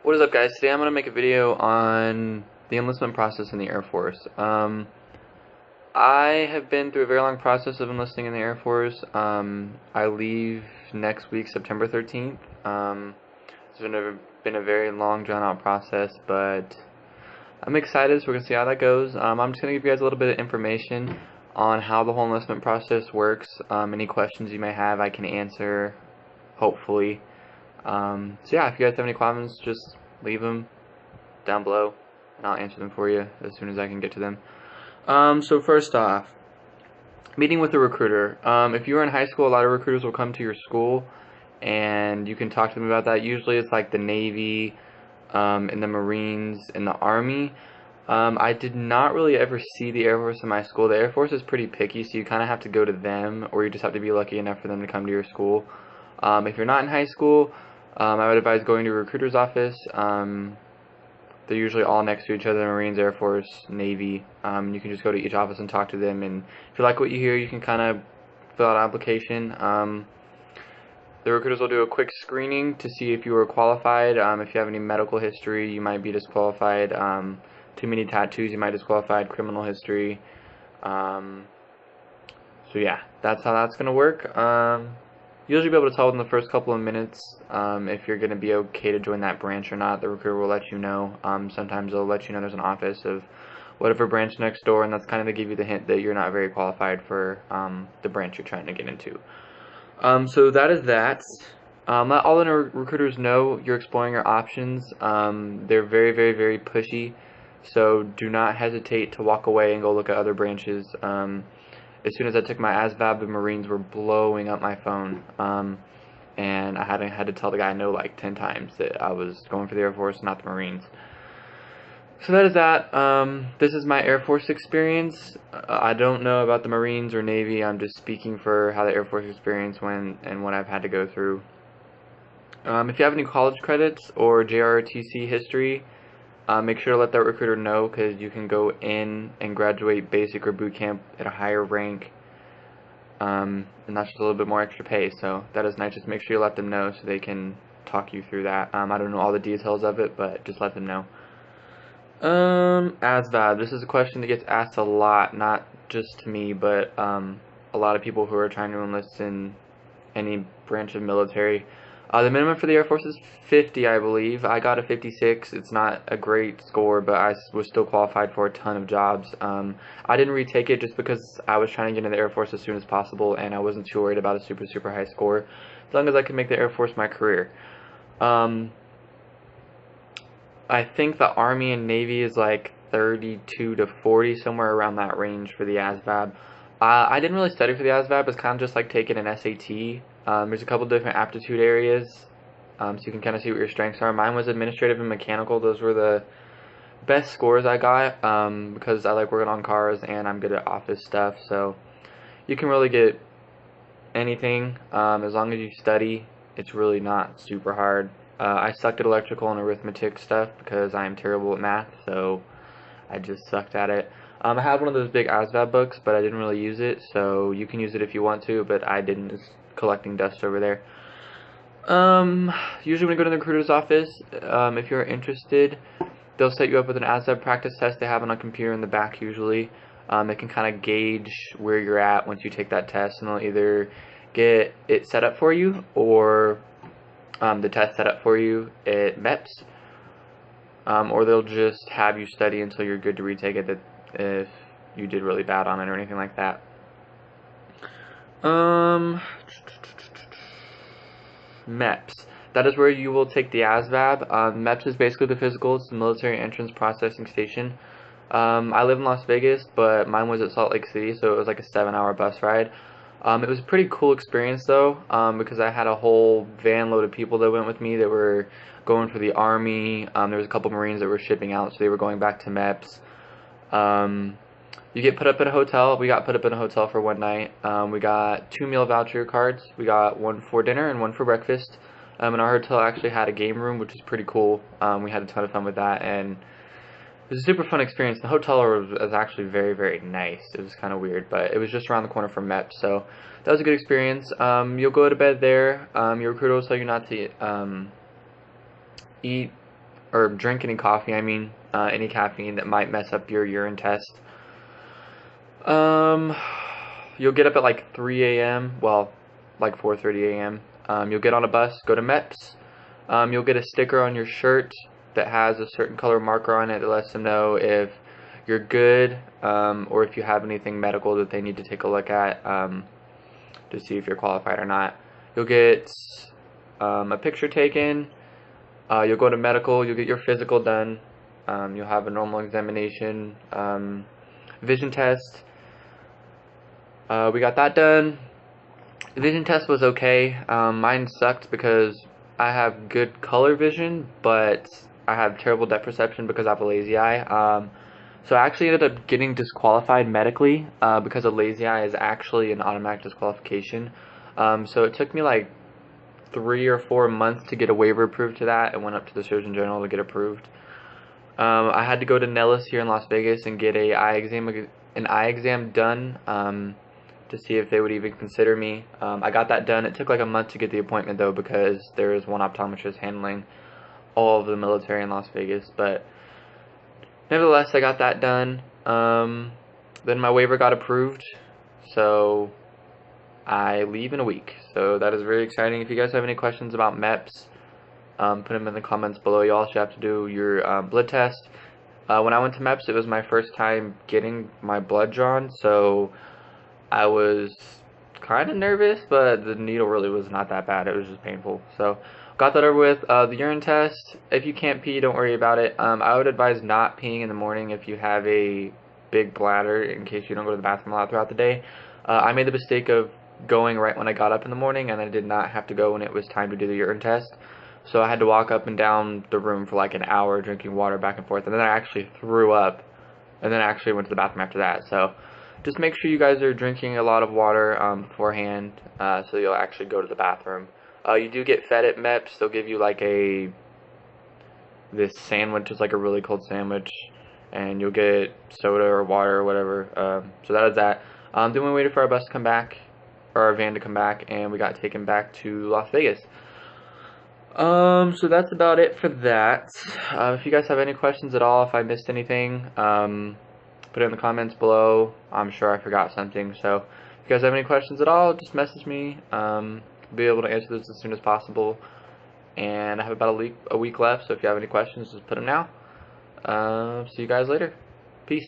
What is up, guys? Today I'm going to make a video on the enlistment process in the Air Force. I have been through a very long process of enlisting in the Air Force. I leave next week, September 13th. It's been a very long, drawn-out process, but I'm excited, so we're going to see how that goes. I'm just going to give you guys a little bit of information on how the whole enlistment process works. Any questions you may have, I can answer, hopefully. So yeah, if you guys have any questions, just leave them down below, and I'll answer them for you as soon as I can get to them. So first off, meeting with a recruiter. If you were in high school, a lot of recruiters will come to your school, and you can talk to them about that. Usually it's like the Navy, and the Marines, and the Army. I did not really ever see the Air Force in my school. The Air Force is pretty picky, so you kind of have to go to them, or you just have to be lucky enough for them to come to your school. If you're not in high school, I would advise going to a recruiter's office. They're usually all next to each other, Marines, Air Force, Navy. You can just go to each office and talk to them, and if you like what you hear, you can kind of fill out an application. The recruiters will do a quick screening to see if you are qualified. If you have any medical history, you might be disqualified. Too many tattoos, you might be disqualified. Criminal history. So yeah, that's how that's going to work. You'll usually be able to tell in the first couple of minutes if you're going to be okay to join that branch or not. The recruiter will let you know. Sometimes they'll let you know there's an office of whatever branch next door, and that's kind of to give you the hint that you're not very qualified for the branch you're trying to get into. So that is that. Let all the recruiters know you're exploring your options. They're very, very, very pushy, so do not hesitate to walk away and go look at other branches. As soon as I took my Asvab, the Marines were blowing up my phone, and I had to tell the guy no like 10 times that I was going for the Air Force, not the Marines. So that is that. This is my Air Force experience. I don't know about the Marines or Navy. I'm just speaking for how the Air Force experience went and what I've had to go through. If you have any college credits or JROTC history, make sure to let that recruiter know, because you can go in and graduate basic or boot camp at a higher rank, and that's just a little bit more extra pay, so that is nice. Just make sure you let them know so they can talk you through that. I don't know all the details of it, but just let them know. Asvab, this is a question that gets asked a lot, not just to me, but a lot of people who are trying to enlist in any branch of military. The minimum for the Air Force is 50, I believe. I got a 56. It's not a great score, but I was still qualified for a ton of jobs. I didn't retake it just because I was trying to get into the Air Force as soon as possible, and I wasn't too worried about a super, super high score, as long as I could make the Air Force my career. I think the Army and Navy is like 32 to 40, somewhere around that range for the Asvab. I didn't really study for the Asvab. It's kind of just like taking an SAT. There's a couple different aptitude areas, so you can kind of see what your strengths are. Mine was administrative and mechanical. Those were the best scores I got, because I like working on cars and I'm good at office stuff. So you can really get anything as long as you study. It's really not super hard. I sucked at electrical and arithmetic stuff because I am terrible at math, so I just sucked at it. I had one of those big Asvab books, but I didn't really use it, so you can use it if you want to, but I didn't. It's collecting dust over there. Usually when you go to the recruiter's office, if you're interested, they'll set you up with an Asvab practice test. They have it on a computer in the back usually. They can kind of gauge where you're at once you take that test, and they'll either get it set up for you, or the test set up for you at MEPs, or they'll just have you study until you're good to retake it if you did really bad on it or anything like that. MEPs. That is where you will take the Asvab. MEPs is basically the physical. It's the military entrance processing station. I live in Las Vegas, but mine was at Salt Lake City, so it was like a 7-hour bus ride. It was a pretty cool experience though, because I had a whole van load of people that went with me that were going for the Army. There was a couple Marines that were shipping out, so they were going back to MEPs. You get put up in a hotel. We got put up in a hotel for one night. We got 2 meal voucher cards. We got one for dinner and one for breakfast. And our hotel actually had a game room, which is pretty cool. We had a ton of fun with that, and it was a super fun experience. The hotel was actually very, very nice. It was kind of weird, but it was just around the corner from MEP, so that was a good experience. You'll go to bed there. Your recruiter will tell you not to eat or drink any coffee, I mean, any caffeine that might mess up your urine test. You'll get up at like 3 a.m., well, like 4:30 a.m. You'll get on a bus, go to MEPs. You'll get a sticker on your shirt that has a certain color marker on it that lets them know if you're good, or if you have anything medical that they need to take a look at, to see if you're qualified or not. You'll get a picture taken. You'll go to medical. You'll get your physical done. You'll have a normal examination, vision test. We got that done. The vision test was okay. Mine sucked because I have good color vision, but I have terrible depth perception because I have a lazy eye. So I actually ended up getting disqualified medically, because a lazy eye is actually an automatic disqualification. So it took me like 3 or 4 months to get a waiver approved to that. I went up to the Surgeon General to get approved. I had to go to Nellis here in Las Vegas and get an eye exam done, to see if they would even consider me. I got that done. It took like a month to get the appointment though, because there is one optometrist handling all of the military in Las Vegas. But nevertheless, I got that done. Then my waiver got approved, so I leave in a week. So that is very exciting. If you guys have any questions about MEPs, put them in the comments below. You also have to do your blood test. When I went to MEPs, it was my first time getting my blood drawn, so I was kind of nervous, but the needle really was not that bad. It was just painful. So got that over with. The urine test, if you can't pee, don't worry about it. I would advise not peeing in the morning if you have a big bladder, in case you don't go to the bathroom a lot throughout the day. I made the mistake of going right when I got up in the morning, and I did not have to go when it was time to do the urine test. So I had to walk up and down the room for like an hour drinking water back and forth, and then I actually threw up, and then I actually went to the bathroom after that. So just make sure you guys are drinking a lot of water beforehand, so you'll actually go to the bathroom. You do get fed at MEPS. They'll give you like this sandwich. It's like a really cold sandwich, and you'll get soda or water or whatever. So that is that. Then we waited for our bus to come back, or our van to come back, and we got taken back to Las Vegas. So that's about it for that. If you guys have any questions at all, if I missed anything, put it in the comments below. I'm sure I forgot something. So if you guys have any questions at all, just message me. Be able to answer those as soon as possible. And I have about a week left, so if you have any questions, just put them now. See you guys later. Peace.